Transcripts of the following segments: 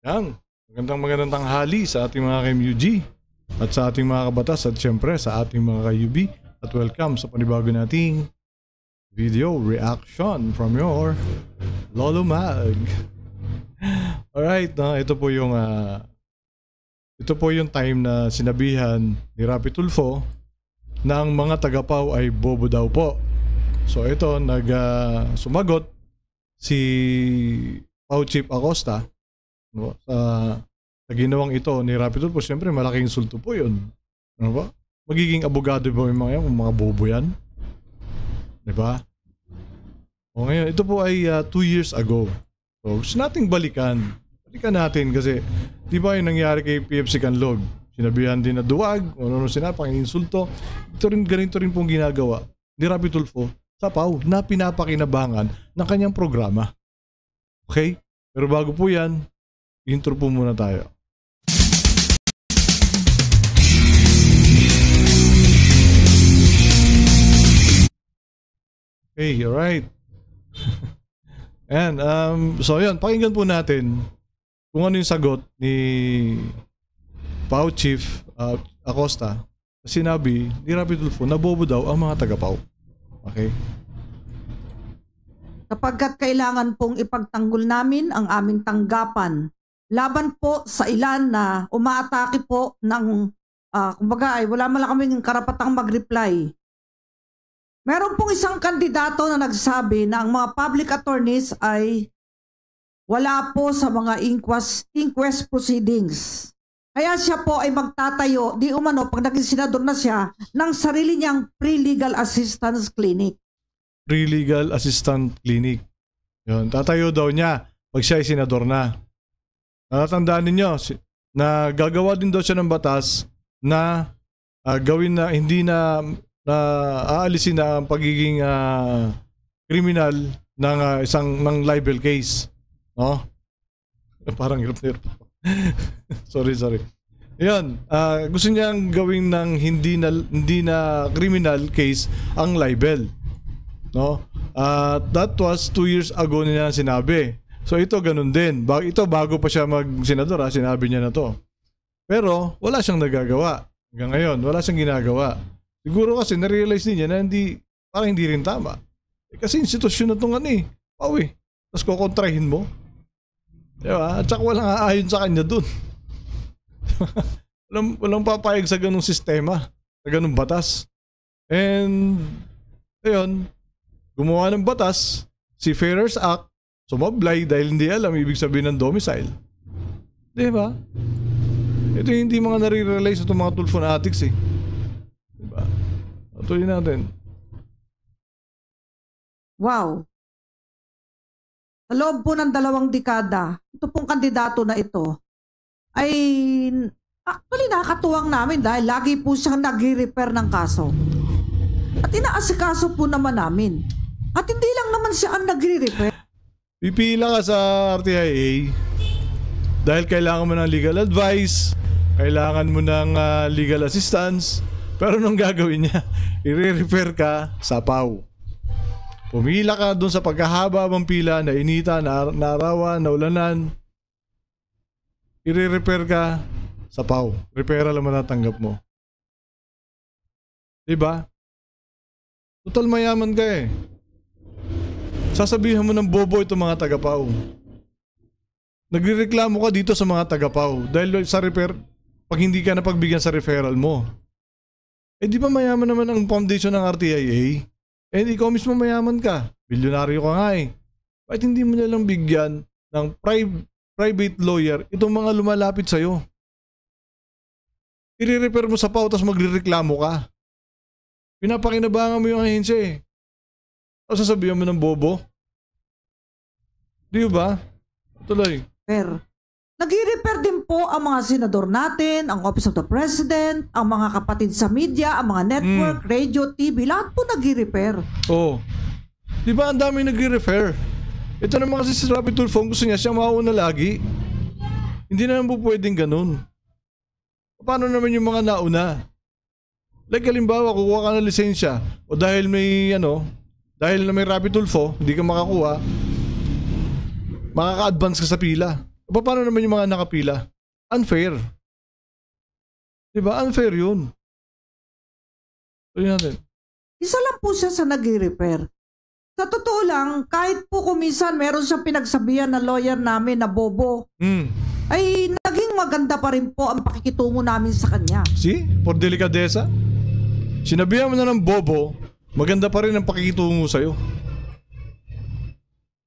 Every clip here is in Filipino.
Yang magandang tanghali sa ating mga ka-MUG at sa ating mga kabatas at syempre sa ating mga ka-UB at welcome sa panibago nating video reaction from your Lolo Mag. Alright, ito po yung time na sinabihan ni Rapi Tulfo na ang mga tagapaw ay bobo daw po. So ito, sumagot si Pau Chief Acosta, no, sa ginawang ito ni Rapi Tulfo. Siyempre malaking insulto po yun, ano ba? Magiging abogado ba yung mga yan, mga bobo yan, diba? O ngayon, ito po ay 2 years ago. So gusto nating balikan natin kasi di ba yung nangyari kay PFC Canlog, sinabihan din na duwag, ano sinabi, insulto. Ganito rin pong ginagawa ni Rapi Tulfo sa Pau na pinapakinabangan ng kanyang programa. Okay? Pero bago po yan, intro po muna tayo. Okay, alright. Ayan, so yun, pakinggan po natin kung ano yung sagot ni Pau Chief Acosta. Sinabi ni Rapi Tulfo na bobo daw ang mga taga-Pau. Okay? Sapagkat kailangan pong ipagtanggol namin ang aming tanggapan laban po sa ilan na umaatake po ng, kumbaga ay wala man lang kaming karapatang mag-reply. Meron pong isang kandidato na nagsabi na ang mga public attorneys ay wala po sa mga inquest proceedings. Kaya siya po ay magtatayo, di umano pag naging senador na siya, ng sarili niyang pre-legal assistance clinic. Pre-legal assistant clinic. Yun, tatayo daw niya pag siya ay senador na. Natatandaan ninyo na gagawa din daw siya ng batas na gawin na hindi na aalisin na ang pagiging kriminal ng ng libel case. No? Parang hirap. sorry. Ayun, gusto niyang gawin ng hindi na criminal case ang libel. No? That was 2 years ago niya sinabi. So ito ganun din. Ito bago pa siya mag-senador, sinabi niya na to. Pero wala siyang nagagawa. Hanggang ngayon, wala siyang ginagawa. Siguro kasi na-realize niya na parang hindi rin tama. Kasi institusyon na itong Pau Tapos kukontrahin mo. Diba? At saka walang aayon sa kanya dun. walang papayag sa ganung sistema, sa ganung batas. And ayun, gumawa ng batas, si Fairers Act, sumablay dahil hindi alam ibig sabihin ng domicile. Diba? Ito yung hindi mga nare-realize itong mga Tulfo fanatics eh. Diba? Tuloy natin. Wow. Sa loob po ng 2 dekada, ito pong kandidato na ito ay actually nakakatuwang namin dahil lagi po siyang nag-repair ng kaso. At inaasikaso po naman namin. At hindi lang naman siya ang nagre-repair. Pipila ka sa RTIA dahil kailangan mo ng legal advice, kailangan mo ng legal assistance, pero nung gagawin niya, i-repair ka sa Pau. Pumila ka dun sa pagkahaba ng pila, na inita, naarawan, naulanan, i-repair ka sa Pau. Repair lang matatanggap mo. Diba? Total mayaman ka eh. Sasabihan mo ng bobo itong mga taga-Pau. Nagrereklamo ka dito sa mga taga-Pau dahil sa repair, pag hindi ka napagbigyan sa referral mo. Eh di ba mayaman naman ang foundation ng RTIA? Eh ikaw mismo mayaman ka. Bilyonaryo ka nga eh. Bakit hindi mo nalang bigyan ng private lawyer itong mga lumalapit sa'yo? I-repair mo sa Pau tapos magrereklamo ka. Pinapakinabangan mo yung ahensya eh. Tapos sasabihan mo ng bobo? Di ba? Tuloy. Pero nag-repair din po ang mga senador natin, ang Office of the President, ang mga kapatid sa media, ang mga network, radio, TV, lahat po nag-repair. Oo. Di ba ang dami nag-refer? Ito naman kasi si Rapi Tulfo, gusto niya siyang mauna lagi. Hindi naman po pwedeng ganun. Paano naman yung mga nauna? Like halimbawa, kukuha ka ng lisensya o dahil may dahil na may Rapi Tulfo, hindi ka makakuha, makaka-advance ka sa pila. Paano naman yung mga nakapila? Unfair. Diba? Unfair yun. Tuloy natin. Isa lang po siya sa nag-repair. Sa totoo lang, kahit po kumisan meron siyang pinagsabihan na lawyer namin na bobo, ay naging maganda pa rin po ang pakikitungo namin sa kanya. See? For delikadesa. Sinabihan mo na ng bobo, maganda pa rin ang pakikitungo sa'yo.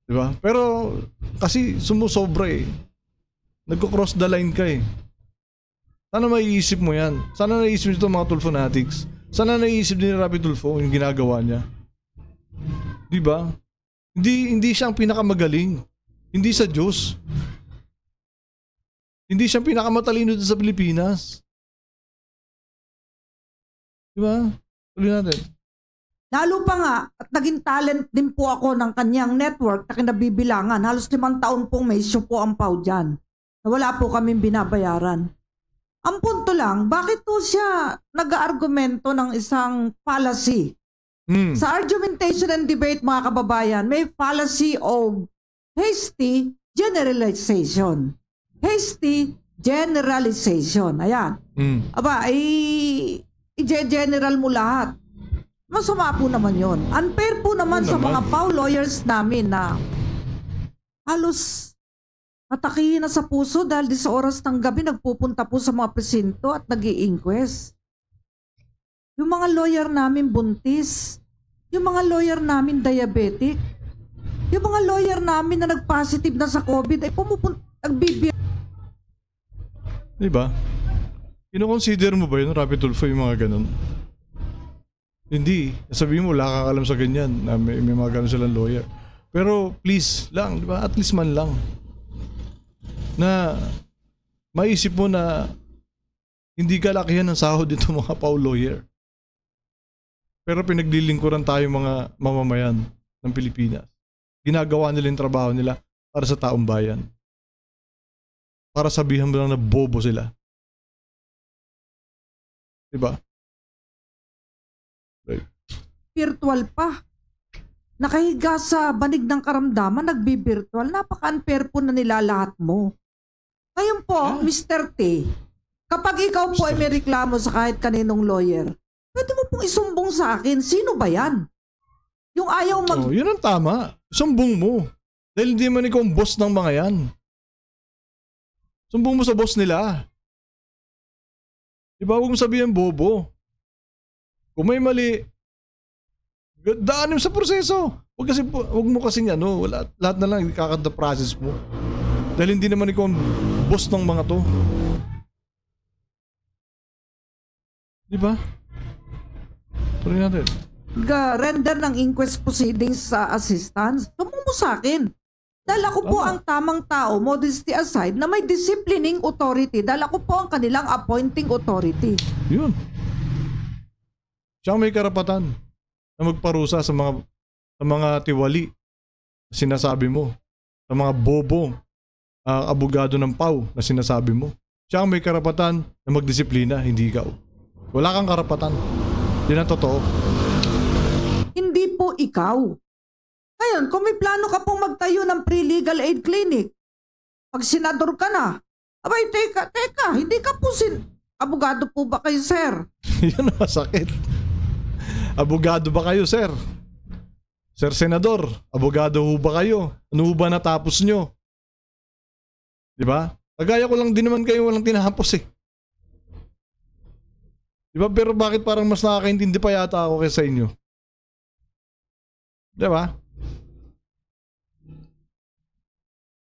Diba? Pero, kasi sumusobra eh. Nagko-cross the line ka eh. Sana maiisip mo yan. Sana naiisip nito mga Tulfo fanatics. Sana naiisip din ni Rapi Tulfo yung ginagawa niya. Diba? Hindi siya ang pinakamagaling. Hindi sa Diyos. Hindi siya ang pinakamatalino sa Pilipinas. Diba? Tuloy natin. Lalo pa nga, at naging talent din po ako ng kanyang network na kinabibilangan. Halos 5 taon pong may issue po ang PAW dyan. Na wala po kaming binabayaran. Ang punto lang, bakit po siya nag-argumento ng isang fallacy? Sa argumentation and debate, mga kababayan, may fallacy of hasty generalization. Hasty generalization. Ayan. Aba, i-general mo lahat. Masama po naman yon. Unfair po naman sa mga PAW lawyers namin na halos atakihin na sa puso dahil di sa oras ng gabi nagpupunta po sa mga presinto at nag-i-inquest. Yung mga lawyer namin buntis, yung mga lawyer namin diabetic, yung mga lawyer namin na nag-positive na sa COVID ay pumupunta, nagbibigay. Diba? Ino-consider mo ba yun, Rapi Tulfo, yung mga ganun? Hindi. Sabihin mo, wala kang alam sa ganyan na may mga ganun silang lawyer. Pero please lang, diba? At least man lang. Na maisip mo na hindi kalakihan ng sahod dito mga PAW lawyer. Pero pinaglilingkuran tayo mga mamamayan ng Pilipinas. Ginagawa nila yung trabaho nila para sa taong bayan. Para sabihan mo lang na bobo sila. Diba? Right. Virtual pa. Nakahiga sa banig ng karamdaman, nagbi-virtual. Napaka-unfair po na nilalahat mo. Ngayon po, Mr. T, kapag ikaw po ay may reklamo sa kahit kaninong lawyer, pwede mo pong isumbong sa akin. Sino ba yan? Yung ayaw mag... Yun ang tama. Sumbong mo. Dahil hindi man ikaw ang boss ng mga yan. Sumbong mo sa boss nila. Diba, huwag mo sabihin bobo. Kung may mali, daanin mo sa proseso. Huwag mo kasing lahat na lang ikakanta process mo. Dahil hindi naman ikaw ang boss ng mga to. Diba? Tuloy natin. Render ng inquest proceedings sa assistance. Sumbong mo sa akin. Dahil ako po ang tamang tao, modesty aside, na may disciplining authority. Dahil ako po ang kanilang appointing authority. Yun. Siya may karapatan na magparusa sa mga tiwali na sinasabi mo. Sa mga bobong abogado ng PAW na sinasabi mo. Siya may karapatan na magdisiplina, hindi ikaw. Wala kang karapatan. Yan ang totoo. Hindi po ikaw. Ngayon, kung may plano ka pong magtayo ng pre-legal aid clinic, pag senador ka na, abay, teka, hindi ka po abogado po ba kayo, sir? Yan ang masakit. Abogado ba kayo, sir? Sir Senador, abogado ho ba kayo? Ano ho ba natapos nyo? Diba? Kagaya ko lang din naman kayo walang tinapos eh. Diba? Pero bakit parang mas nakakaintindi pa yata ako kaysa inyo? Diba?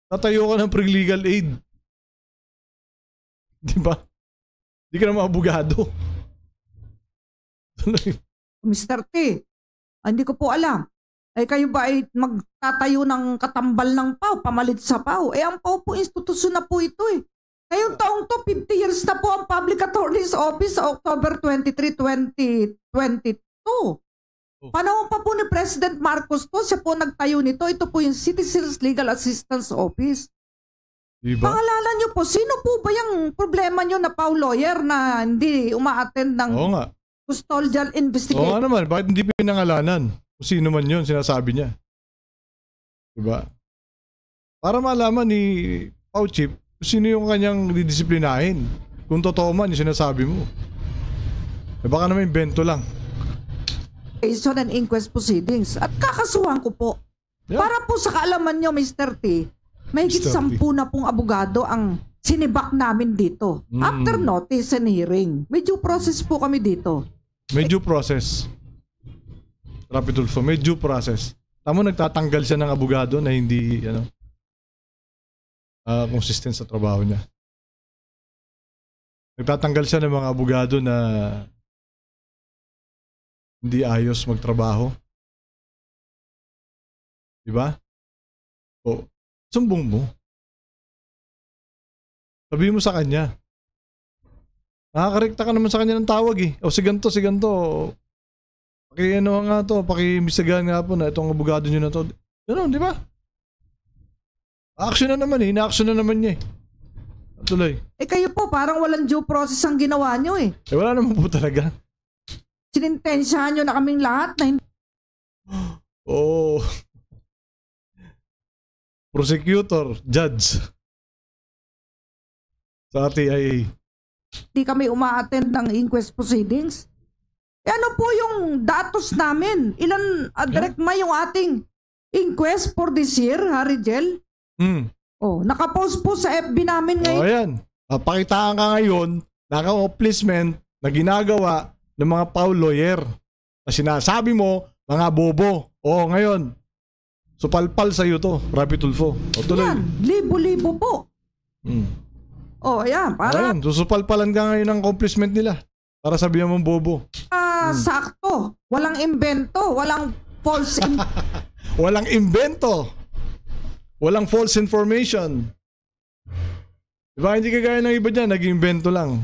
Tatayo ka ng pre-legal aid. Diba? Hindi ka naman abogado. Mr. T, hindi ko po alam. Kayo ba ay magtatayo ng katambal ng PAW, pamalit sa PAW? Ang PAW po, institusyon na po ito eh. Ngayong taong to, 50 years na po ang Public Attorney's Office sa October 23, 2022. Panahon pa po ni President Marcos to, siya po nagtayo nito. Ito po yung Citizens Legal Assistance Office. Diba? Pangalanan nyo po, sino po ba yung problema nyo na PAW lawyer na hindi uma-attend ng custodial investigation? Oo nga naman, bakit hindi pinangalanan? Kung sino man yun, sinasabi niya. Diba? Para malaman ni Pao Chief, sino yung kanyang didisiplinahin? Kung totoo man yung sinasabi mo. Eh baka naman invento lang. Investigation and inquest proceedings. At kakasuhan ko po. Yeah. Para po sa kaalaman nyo, Mr. T, may Mr. T. 10 na pong abogado ang sinibak namin dito. After notice and hearing. May due process po kami dito. May due process. Rapi Tulfo, may due process. Tamo nagtatanggal siya ng abogado na hindi consistent sa trabaho niya. Nagtatanggal siya ng mga abogado na hindi ayos magtrabaho. Diba? O, sumbong mo. Sabihin mo sa kanya. Nakakarekta ka naman sa kanya ng tawag eh. O si ganto. Paki-ano nga to, paki-imbestigahan nga po na itong abogado nyo na to. Ganun, di ba? Action na naman eh, ina-action na naman niya eh. Tuloy. Eh kayo po, parang walang due process ang ginawa nyo eh. Eh wala naman po talaga. Sinintensyahan nyo na kaming lahat na hindi. Oh. Prosecutor, judge. Sa RTIA. Hindi kami uma-attend ng inquest proceedings. Eh ano po yung datos namin? Ilan, direct ma yung ating inquest for this year, Harijel? Oh, nakapost po sa FB namin ngayon. Oh, ayan. Pakitaan ka ngayon, naka-upliftment na ginagawa ng mga Pau lawyer. Na sinasabi mo, mga bobo. Oh, ngayon. Supalpal sa'yo to, Rapi Tulfo. O, tuloy. Yan, libo-libo po. Oh, ayan. Para Ayan, susupalpalan ka ngayon ng accomplishment nila. Para sabihan mong bobo. sakto. Walang invento. Walang false Walang invento. Walang false information. Diba hindi kagaya ng iba dyan, nag-invento lang.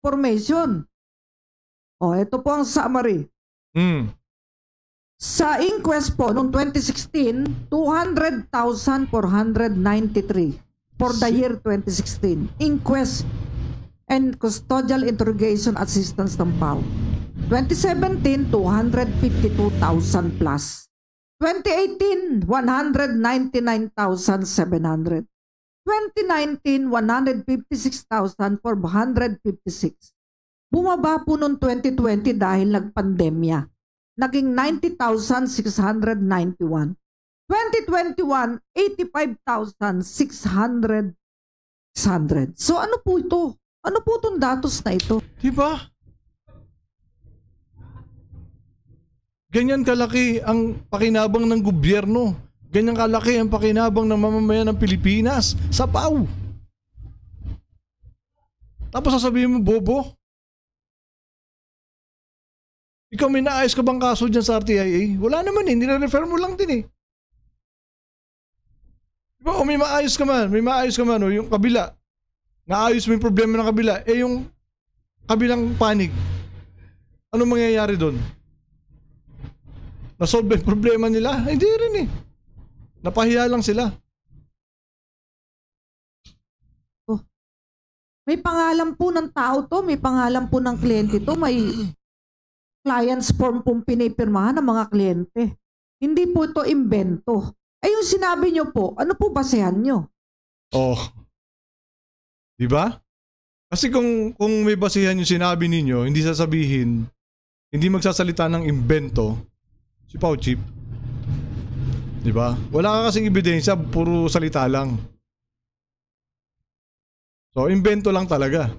information. Oh, ito po ang summary. Sa inquest po noong 2016, 200,493 for the year 2016. Inquest and custodial interrogation assistance ng PAO. 2017, 252,000 plus. 2018, 199,700. 2019, 156,456. Bumaba po noong 2020 dahil nagpandemya. Naging 90,691. 2021, 85,600. So ano po ito? Ano po itong datos na ito? Diba? Ganyan kalaki ang pakinabang ng gobyerno. Ganyan kalaki ang pakinabang ng mamamayan ng Pilipinas sa PAO. Tapos sasabihin mo, bobo? Ikaw may naayos ka bang kaso dyan sa RTIA? Wala naman eh, nire-refer mo lang din eh. Diba? O may maayos ka man, o yung kabila. Naayos mo yung problema ng kabila, eh yung kabilang panig. Ano mangyayari doon? Nasolve yung problema nila? Hindi rin eh. Napahiya lang sila. Oh. May pangalan po ng tao to, may pangalan po ng kliyente to, may clients form pong pinipirmahan ng mga kliyente. Hindi po ito invento. Ay yung sinabi nyo po, ano po basehan nyo? Oh. Diba? Kasi kung may basehan yung sinabi ninyo, hindi sasabihin, hindi magsasalita ng invento, si Pao Chief. Diba? Wala ka kasing ebidensya, puro salita lang. So, invento lang talaga.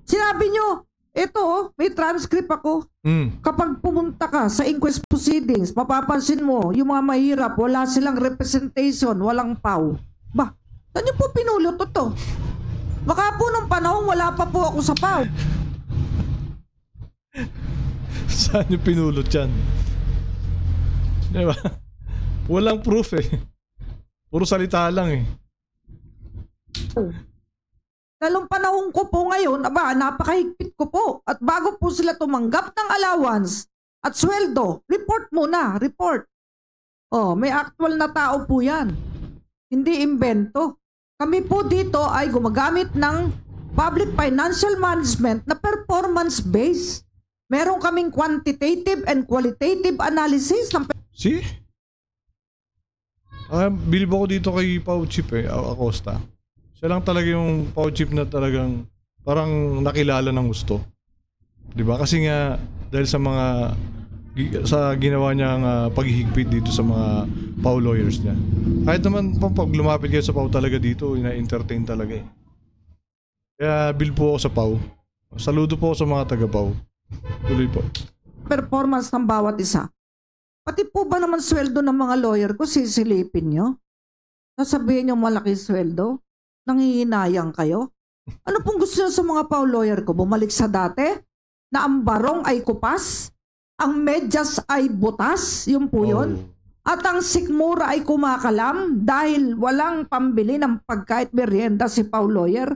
Sinabi nyo, ito, may transcript ako. Kapag pumunta ka sa inquest proceedings, mapapansin mo, yung mga mahirap, wala silang representation, walang PAO. Ba, saan nyo po pinulot ito? Baka po nung panahon, wala pa po ako sa PAO. Saan yung pinulot yan? Diba? Walang proof eh. Puro salita lang eh. Lalong panahon ko po ngayon, aba, napakahigpit ko po. At bago po sila tumanggap ng allowance at sweldo, report muna, report. Oh, may actual na tao po yan. Hindi invento. Kami po dito ay gumagamit ng public financial management na performance-based. Meron kaming quantitative and qualitative analysis ng See? Bilib ako dito kay Pau Chief Acosta. Siya lang talaga yung Pau Chief na talagang parang nakilala ng gusto. 'Di ba? Kasi nga dahil sa ginawa niyang paghihigpit dito sa mga Pau lawyers niya. Kahit naman pag lumapit kayo sa Pau talaga dito, ina-entertain talaga eh. Kaya bilib po ako sa Pau. Saludo po ako sa mga taga Pau. Tuloy po. Performance ng bawat isa. Pati po ba naman sweldo ng mga lawyer ko sisilipin nyo? Sasabihin nyo malaki sweldo? Nangihinayang kayo? Ano pong gusto nyo sa mga Pau lawyer ko? Bumalik sa dati? Na ang barong ay kupas? Ang medyas ay butas? Yun po yun? At ang sikmura ay kumakalam dahil walang pambili ng pagkain merienda si Pau lawyer?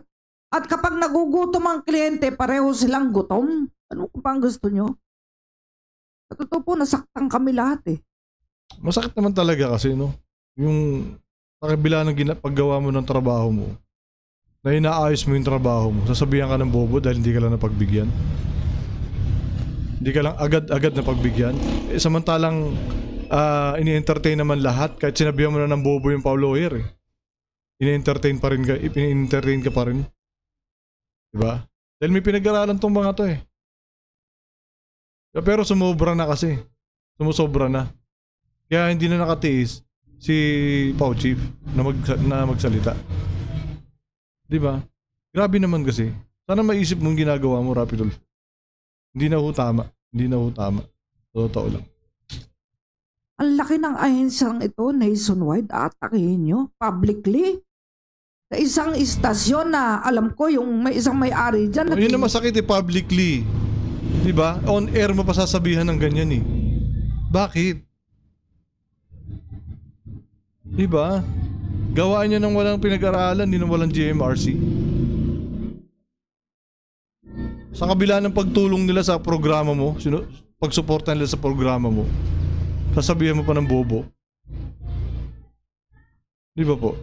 At kapag nagugutom ang kliyente, pareho silang gutom? Ano pa ang gusto nyo? Sa totoo po, nasaktan kami lahat eh. Masakit naman talaga kasi no. Yung pakibila ng paggawa mo ng trabaho mo, na inaayos mo yung trabaho mo, sasabihan ka ng bobo dahil hindi ka lang napagbigyan. Hindi ka lang agad-agad napagbigyan. Samantalang ini-entertain naman lahat kahit sinabihan mo na ng bobo yung Pau lawyer eh. Ini-entertain ka pa rin. Diba? Dahil may pinag-aralan tong mga to eh. Pero sumobra na kasi. Sumusobra na. Kaya hindi na nakatiis si Pau Chief na magsalita. Diba? Grabe naman kasi. Sana maisip mong ginagawa mo, Rapidolfo. Hindi na ho tama. Hindi na ho tama. Totoo lang. Ang laki ng ahensyang ito, nationwide, atakihin nyo publicly. Sa isang istasyon na alam ko yung may isang may-ari dyan. Yun na masakit eh, publicly. Diba? On air mo pa sasabihan ng ganyan eh. Bakit? Diba? Gawaan niya ng walang pinag-aralan, hindi ng walang GMRC. Sa kabila ng pagtulong nila sa programa mo, pagsuporta nila sa programa mo, sasabihan mo pa ng bobo. Di ba po?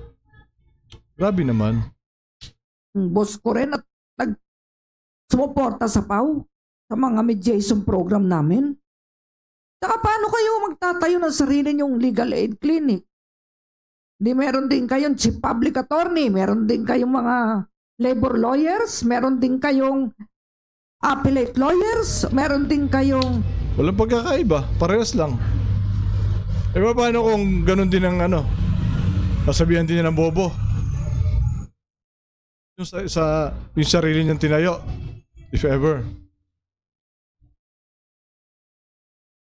Grabe naman. Boss ko rin at sumuporta sa Pau sa mga mediation program namin. Saka paano kayo magtatayo ng sarili nyong legal aid clinic? Di meron din kayong chief public attorney, meron din kayong mga labor lawyers, meron din kayong appellate lawyers, meron din kayong... Walang pagkakaiba, parehas lang. E paano kung ganun din ang sasabihan din niya ng bobo? Yung yung sarili niyang tinayo, if ever.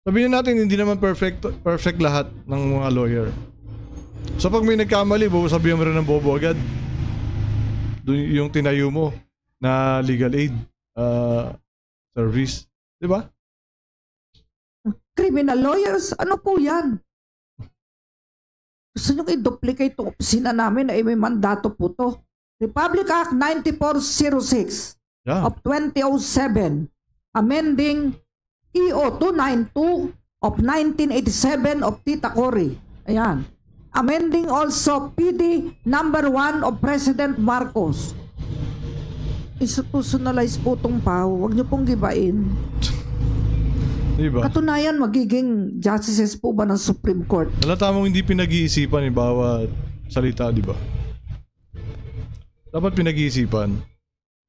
Sabihin natin hindi naman perfect lahat ng mga lawyer. So pag may nagkamali, sabihan mo rin ng bobo agad. Yung tinayo mo na legal aid service, di ba? Criminal lawyers, ano po yan? Gusto nyo i-duplicate itong opisina namin na may mandato po to. Republic Act 9406 of 2007, amending EO 292 of 1987 of Tita Cory. Ayan. Amending also PD number 1 of President Marcos. Institutionalize po itong Pau. Huwag nyo pong gibain. Diba? Katunayan, magiging justices po ba ng Supreme Court? Halata mong hindi pinag-iisipan bawat salita, di ba? Dapat pinag-iisipan.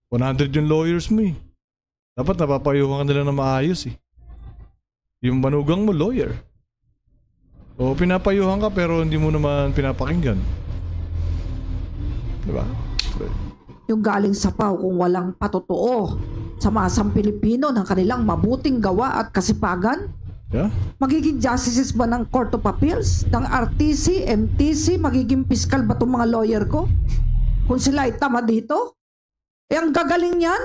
100 yung lawyers mo eh. Dapat napapayuhan ka nila na maayos eh. Yung manugang mo, lawyer. O pinapayuhan ka pero hindi mo naman pinapakinggan. Diba? Yung galing sa Pau kung walang patotoo sa masang Pilipino ng kanilang mabuting gawa at kasipagan? Yeah? Magiging justices ba ng Court of Appeals? Ng RTC, MTC? Magiging fiscal ba itong mga lawyer ko? Kung sila ay tama dito? Eh ang gagaling yan.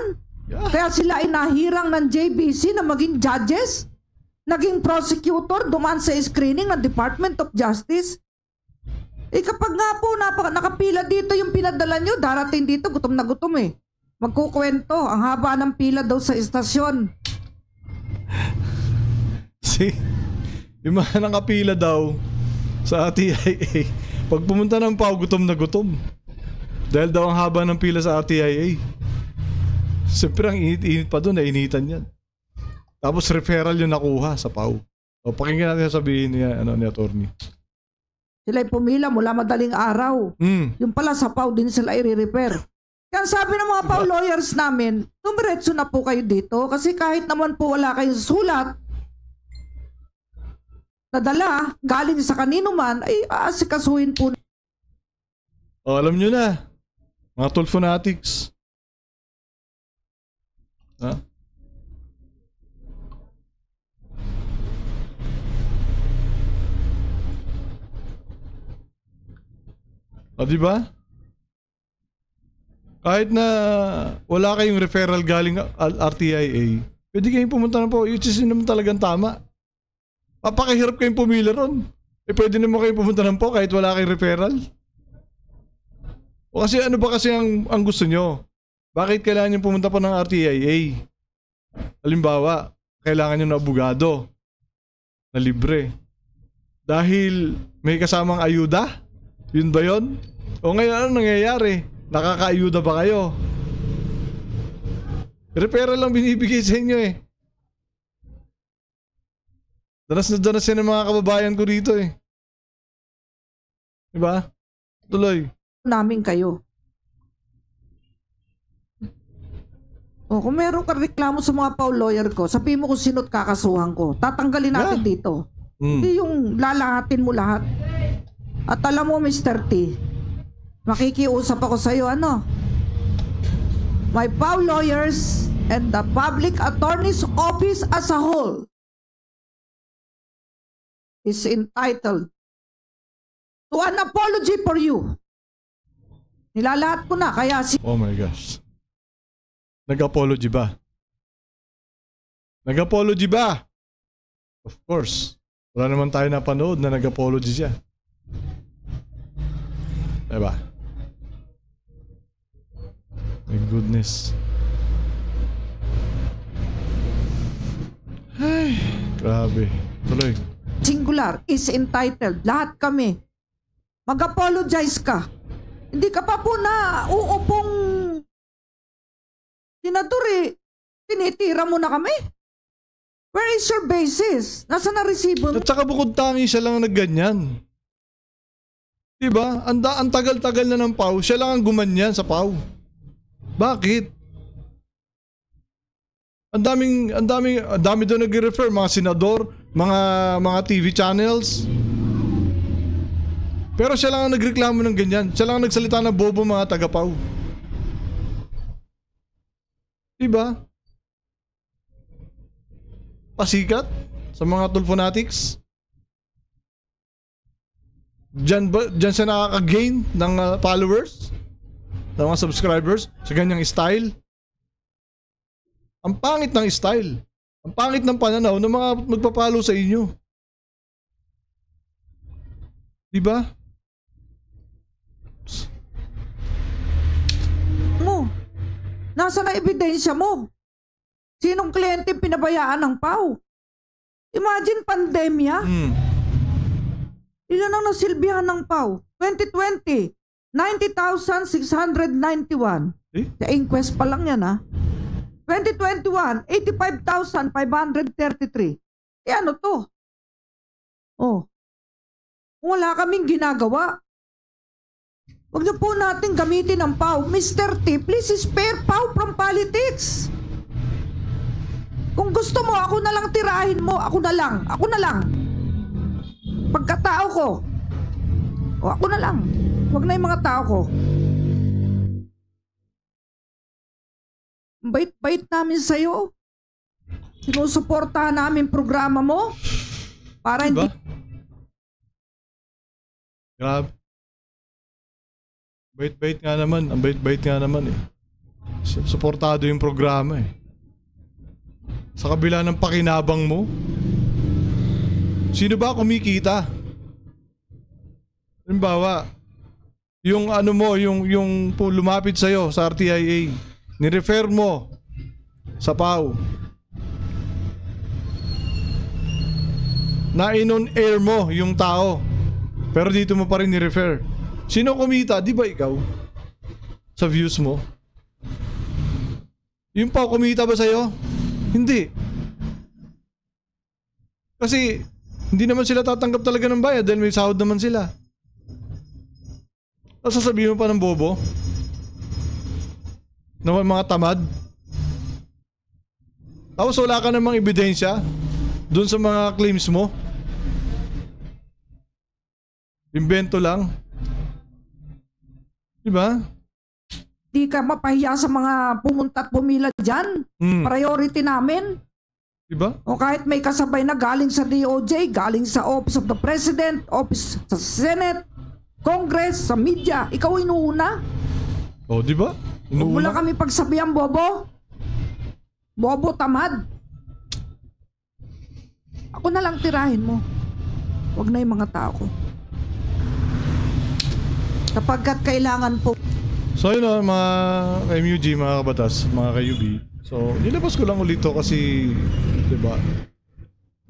Yeah. Kaya sila ay nahirang ng JBC na maging judges? Naging prosecutor, dumaan sa screening ng Department of Justice? Eh kapag nga po nakapila dito yung pinadala nyo, darating dito, gutom na gutom eh. Magkukwento, ang haba ng pila daw sa istasyon. Yung mga nakapila daw sa TIA, pag pumunta ng Pau, gutom na gutom. Dahil daw ang haba ng pila sa TIA. Siyempre ang init-init pa doon, nainitan yan. Tapos referral yung nakuha sa Pau. O pakinggan natin sabihin niya, ni attorney. Sila'y pumila mula madaling araw. Yung pala sa PAW din sila i-repair. Kaya sabi ng mga PAW lawyers namin, dumiretso na po kayo dito kasi kahit naman po wala kayong sulat nadala galing sa kanino man, ay aasikasuhin po. O, alam nyo na. Mga tool fanatics. Ha? O, diba? Kahit na wala kayong referral galing RTIA, pwede kayong pumunta na po. Which is naman talagang tama. Papakahirap kayong pumila ron. Pwede naman kayong pumunta na po kahit wala kayong referral. O kasi ano ba kasi ang gusto nyo? Bakit kailangan nyo pumunta pa ng RTIA? Halimbawa, kailangan nyo na abogado na libre. Dahil may kasamang ayuda? Yun ba yun? O ngayon ano nangyayari? Nakakaayuda ba kayo? Referral lang binibigay sa inyo eh. Danas na danas yan ng mga kababayan ko dito eh. Diba? Tuloy. Namin kayo. O, kung meron ka reklamo sa mga PAW lawyer ko, sabihin mo kung sino't kakasuhan ko. Tatanggalin natin dito. Hindi yung lalahatin mo lahat. At alam mo, Mr. T, makikiusap ako sa'yo, ano? My PAW lawyers and the Public Attorney's Office as a whole is entitled to an apology for you. Nilalahat ko na, kaya Oh my gosh. Nag-apology ba? Nag-apology ba? Of course. Wala naman tayo napanood na nag-apology siya. Diba? My goodness. Ay, grabe. Tuloy. Singular is entitled. Lahat kami. Mag-apologize ka. Hindi ka pa po na uupong senador eh. Tinitira mo na kami. Where is your basis? Nasa na resibo mo? At saka bukod tangi siya lang nagganyan. Diba? Ang tagal-tagal na ng PAW, siya lang ang gumanyan sa PAW. Bakit? Ang dami doon nag-refer, mga senador, mga TV channels. Pero siya lang ang nagreklamo ng ganyan. Siya lang ang nagsalita ng bobo mga taga-PAW. Diba? Pasikat sa mga tool fanatics. Diyan siya nakaka-gain ng followers, ng mga subscribers sa ganyang style. Ang pangit ng style. Ang pangit ng pananaw ng mga magpapalo sa inyo. Diba? Nasa na ebidensya mo? Sinong kliyente pinabayaan ng PAW? Imagine pandemya. Ilan ang nasilbihan ng PAW? 2020, 90,691. Sa inquest pa lang yan, ha? 2021, 85,533. Ano to? Oh. Wala kaming ginagawa. Huwag na po natin gamitin ang PAW. Mr. T, please spare PAW from politics. Kung gusto mo, ako na lang tirahin mo. Ako na lang. Pagkatao ko. O ako na lang. Huwag na yung mga tao ko. Bait-bait namin sa'yo. Sinusuportahan namin programa mo. Para diba? hindi... Grabe. Bait-bait nga naman. Ang bait-bait nga naman eh. Suportado yung programa eh. Sa kabila ng pakinabang mo. Sino ba kumikita? Halimbawa, yung ano mo, yung lumapit sa'yo sa RTIA, ni-refer mo sa PAW. Na in-on-air mo yung tao. Pero dito mo pa rin ni-refer. Sino kumita? Di ba ikaw? Sa views mo? Yung PAW kumita ba sa'yo? Hindi. Kasi hindi naman sila tatanggap talaga ng bayad dahil may sahod naman sila. Tapos sasabihin mo pa ng bobo? Na may mga tamad? Tapos wala ka namang ebidensya dun sa mga claims mo? Invento lang? Diba? Di ka mapahiya sa mga pumunta at pumila dyan. Priority namin. Diba? O kahit may kasabay na galing sa DOJ, galing sa Office of the President, Office sa Senate, Congress, sa media, ikaw inuuna. O, diba? Huwag mo lang kami pagsabihan, bobo. Bobo, tamad. Ako na lang tirahin mo. Huwag na yung mga tao ko. Kapagkat kailangan po. So yun o, mga MUG, mga kabatas, mga ka-UB. So, nilabas ko lang ulit to kasi, diba?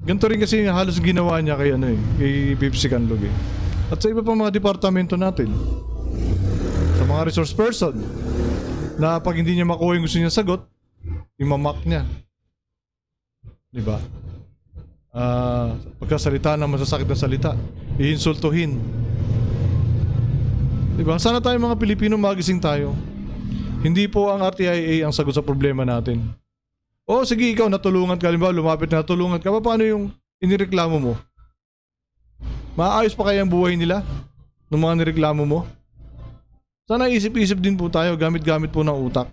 Ganito rin kasi halos ginawa niya kay kay Pepsi Canlog eh. At sa iba pang mga departamento natin. Sa mga resource person, na pag hindi niya makuha yung gusto niya sagot, imamak niya. Diba? Pagkasalita ng masasakit na salita, iinsultuhin. Diba? Sana tayo mga Pilipino magising tayo. Hindi po ang RTIA ang sagot sa problema natin. O sige, ikaw natulungan ka, halimbawa lumapit na natulungan ka, paano yung inireklamo mo? Maayos pa kaya ang buhay nila ng mga nireklamo mo? Sana isip-isip din po tayo, gamit-gamit po ng utak.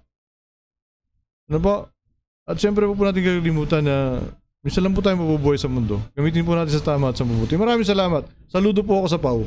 Ano po? At syempre po natin kakalimutan na minsan lang po tayo mabubuhay sa mundo. Gamitin po natin sa tama at sa mabuti. Maraming salamat. Saludo po ako sa PAW.